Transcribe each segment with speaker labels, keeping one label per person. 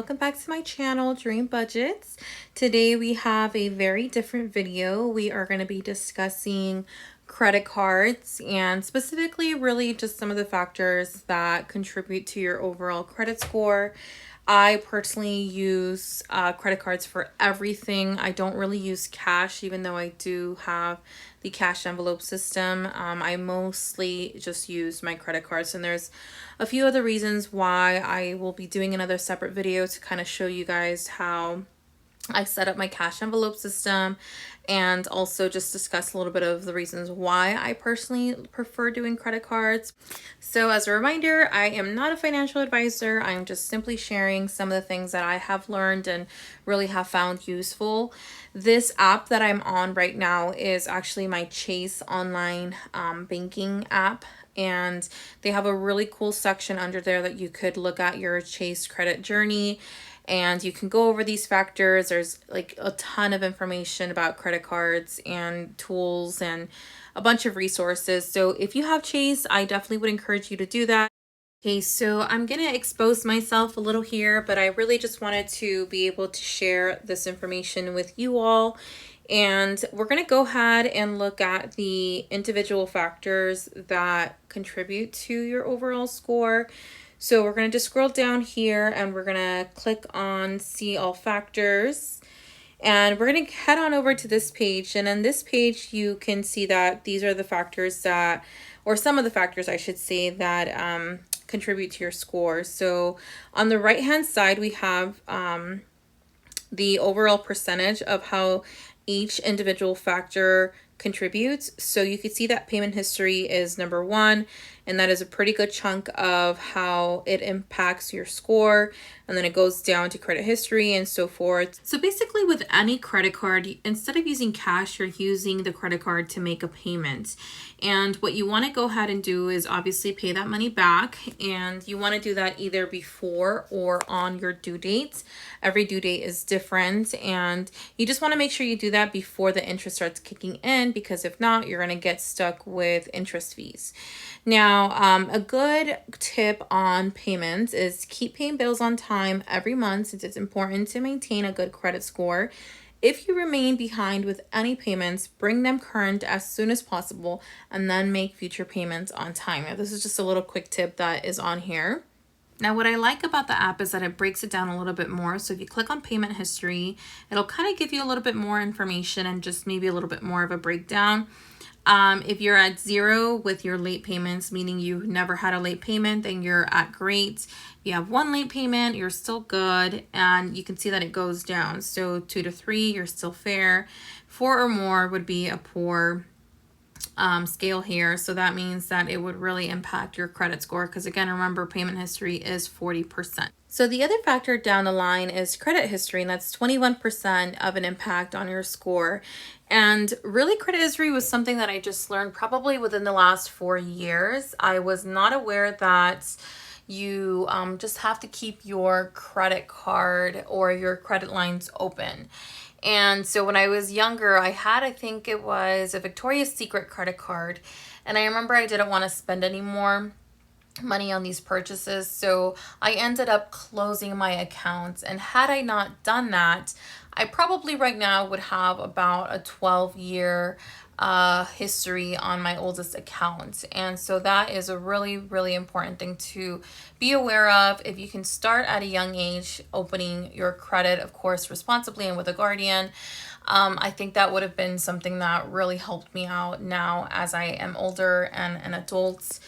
Speaker 1: welcome back to my channel, Dream Budgets. Today we have a very different video. We are going to be discussing credit cards and specifically really just some of the factors that contribute to your overall credit score. I personally use credit cards for everything. I don't really use cash, even though I do have the cash envelope system. I mostly just use my credit cards, and there's a few other reasons why I will be doing another separate video to kind of show you guys how I set up my cash envelope system and also just discuss a little bit of the reasons why I personally prefer doing credit cards. So as a reminder, I am not a financial advisor. I'm just simply sharing some of the things that I have learned and really have found useful. This app that I'm on right now is actually my Chase online banking app. And they have a really cool section under there that you could look at your Chase credit journey, and you can go over these factors. There's like a ton of information about credit cards and tools and a bunch of resources. So if you have Chase, I definitely would encourage you to do that. Okay, so I'm going to expose myself a little here, but I really just wanted to be able to share this information with you all. And we're going to go ahead and look at the individual factors that contribute to your overall score. So we're going to just scroll down here and we're going to click on see all factors. And we're going to head on over to this page. And on this page, you can see that these are the factors that, or some of the factors, I should say, that contribute to your score. So on the right hand side, we have the overall percentage of how each individual factor contributes. So you can see that payment history is number one, and that is a pretty good chunk of how it impacts your score. And then it goes down to credit history and so forth. So basically with any credit card, instead of using cash, you're using the credit card to make a payment. And what you want to go ahead and do is obviously pay that money back. And you want to do that either before or on your due date. Every due date is different. And you just want to make sure you do that before the interest starts kicking in, because if not, you're going to get stuck with interest fees. Now, a good tip on payments is keep paying bills on time every month, since it's important to maintain a good credit score. If you remain behind with any payments, bring them current as soon as possible and then make future payments on time. Now, this is just a little quick tip that is on here. Now, what I like about the app is that it breaks it down a little bit more. So if you click on payment history, it'll kind of give you a little bit more information and just maybe a little bit more of a breakdown. If you're at 0 with your late payments, meaning you never had a late payment, then you're at great. If you have 1 late payment, you're still good. And you can see that it goes down. So 2 to 3, you're still fair. 4 or more would be a poor scale here. So that means that it would really impact your credit score, because again, remember, payment history is 40%. So the other factor down the line is credit history, and that's 21% of an impact on your score. And really, credit history was something that I just learned probably within the last 4 years. I was not aware that you just have to keep your credit card or your credit lines open. And so when I was younger, I had, I think it was a Victoria's Secret credit card. And I remember I didn't want to spend any more money on these purchases. So I ended up closing my accounts. And had I not done that, I probably right now would have about a 12-year history on my oldest account. And so that is a really, really important thing to be aware of. If you can start at a young age, opening your credit, of course, responsibly and with a guardian, I think that would have been something that really helped me out now as I am older and an adult.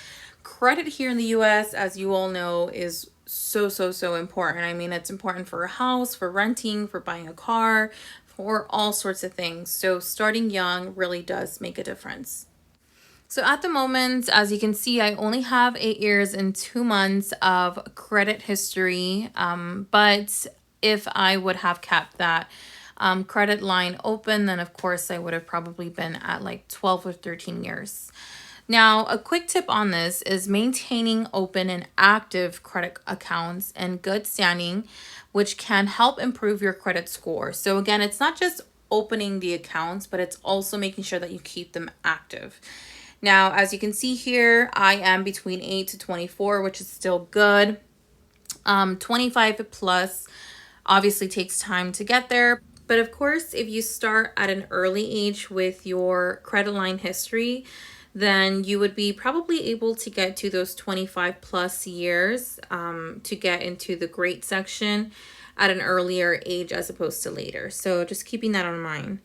Speaker 1: Credit here in the US, as you all know, is so important. I mean, it's important for a house, for renting, for buying a car, for all sorts of things. So starting young really does make a difference. So at the moment, as you can see, I only have 8 years and 2 months of credit history. But if I would have kept that credit line open, then of course I would have probably been at like 12 or 13 years. Now, a quick tip on this is maintaining open and active credit accounts in good standing, which can help improve your credit score. So again, it's not just opening the accounts, but it's also making sure that you keep them active. Now, as you can see here, I am between 8 to 24, which is still good. 25 plus obviously takes time to get there. But of course, if you start at an early age with your credit line history, then you would be probably able to get to those 25 plus years to get into the great section at an earlier age as opposed to later. So just keeping that in mind.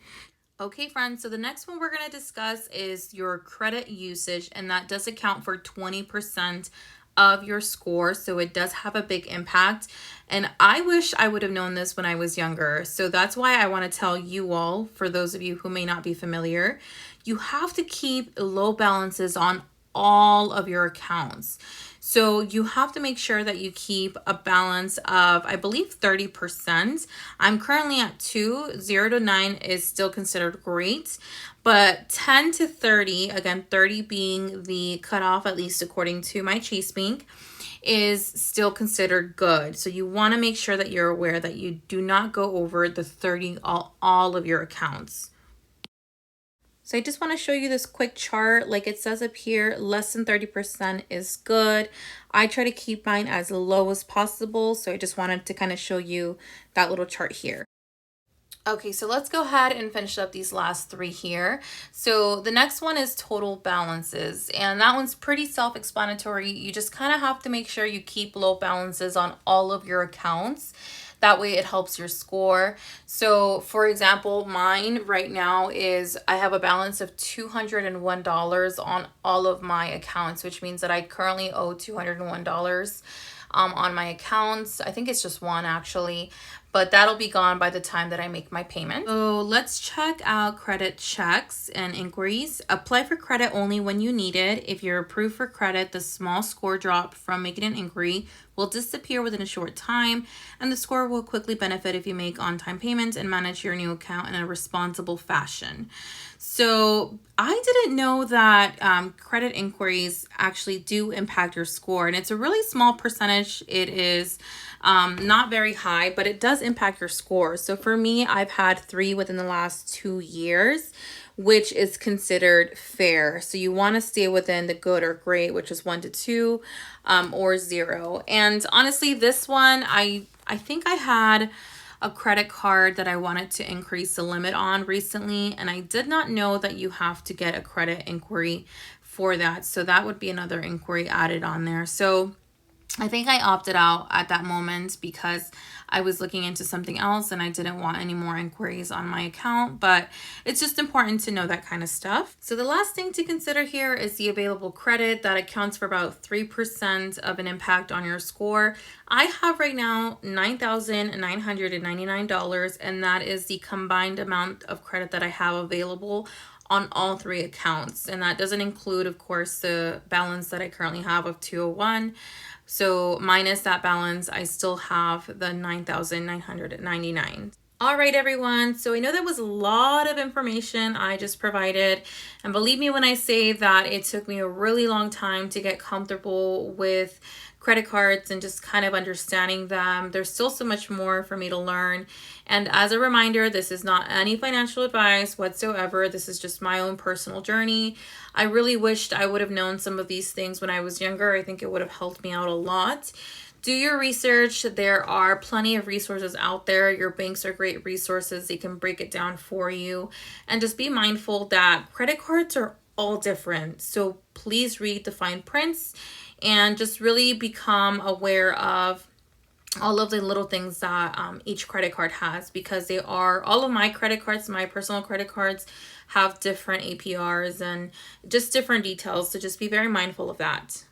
Speaker 1: Okay, friends, so the next one we're going to discuss is your credit usage, and that does account for 20% of your score, so it does have a big impact. And I wish I would have known this when I was younger, so that's why I want to tell you all, for those of you who may not be familiar, you have to keep low balances on all of your accounts. So you have to make sure that you keep a balance of, I believe, 30%. I'm currently at 2. 0 to 9 is still considered great, but 10 to 30, again, 30 being the cutoff, at least according to my Chase Bank, is still considered good. So you want to make sure that you're aware that you do not go over the 30 all of your accounts. So I just want to show you this quick chart. Like it says up here, less than 30% is good. I try to keep mine as low as possible. So I just wanted to kind of show you that little chart here. Okay, so let's go ahead and finish up these last 3 here. So the next one is total balances, and that one's pretty self-explanatory. You just kind of have to make sure you keep low balances on all of your accounts. That way it helps your score. So for example, mine right now is I have a balance of $201 on all of my accounts, which means that I currently owe $201 on my accounts. I think it's just one actually, but that'll be gone by the time that I make my payment. So let's check out credit checks and inquiries. Apply for credit only when you need it. If you're approved for credit, the small score drop from making an inquiry will disappear within a short time, and the score will quickly benefit if you make on-time payments and manage your new account in a responsible fashion. So I didn't know that credit inquiries actually do impact your score, and it's a really small percentage. It is not very high, but it does impact your score. So for me, I've had 3 within the last 2 years, which is considered fair. So you want to stay within the good or great, which is 1 to 2 or 0. And honestly, this one, I think I had a credit card that I wanted to increase the limit on recently, and I did not know that you have to get a credit inquiry for that. So that would be another inquiry added on there. So I think I opted out at that moment because I was looking into something else and I didn't want any more inquiries on my account, but it's just important to know that kind of stuff. So the last thing to consider here is the available credit. That accounts for about 3% of an impact on your score. I have right now $9,999, and that is the combined amount of credit that I have available on all 3 accounts. And that doesn't include, of course, the balance that I currently have of 201. So minus that balance, I still have the $9,999. All right, everyone. So I know that was a lot of information I just provided. And believe me when I say that it took me a really long time to get comfortable with credit cards and just kind of understanding them. There's still so much more for me to learn. And as a reminder, this is not any financial advice whatsoever. This is just my own personal journey. I really wished I would have known some of these things when I was younger. I think it would have helped me out a lot. Do your research. There are plenty of resources out there. Your banks are great resources. They can break it down for you. And just be mindful that credit cards are all different. So please read the fine prints and just really become aware of all of the little things that each credit card has, because they are, all of my credit cards, my personal credit cards, have different APRs and just different details. So just be very mindful of that.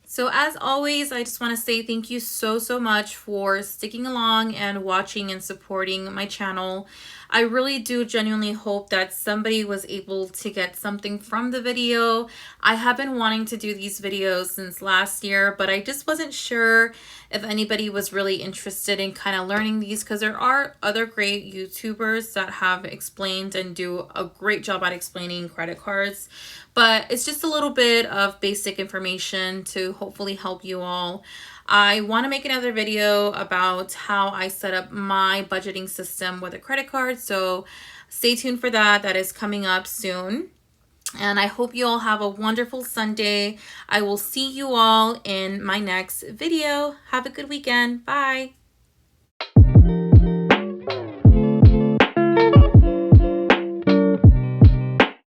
Speaker 1: So as always, I just want to say thank you so much for sticking along and watching and supporting my channel. I really do genuinely hope that somebody was able to get something from the video. I have been wanting to do these videos since last year, but I just wasn't sure if anybody was really interested in kind of learning these, because there are other great YouTubers that have explained and do a great job at explaining credit cards. But it's just a little bit of basic information to hopefully help you all. I want to make another video about how I set up my budgeting system with a credit card. So stay tuned for that. That is coming up soon. And I hope you all have a wonderful Sunday. I will see you all in my next video. Have a good weekend. Bye.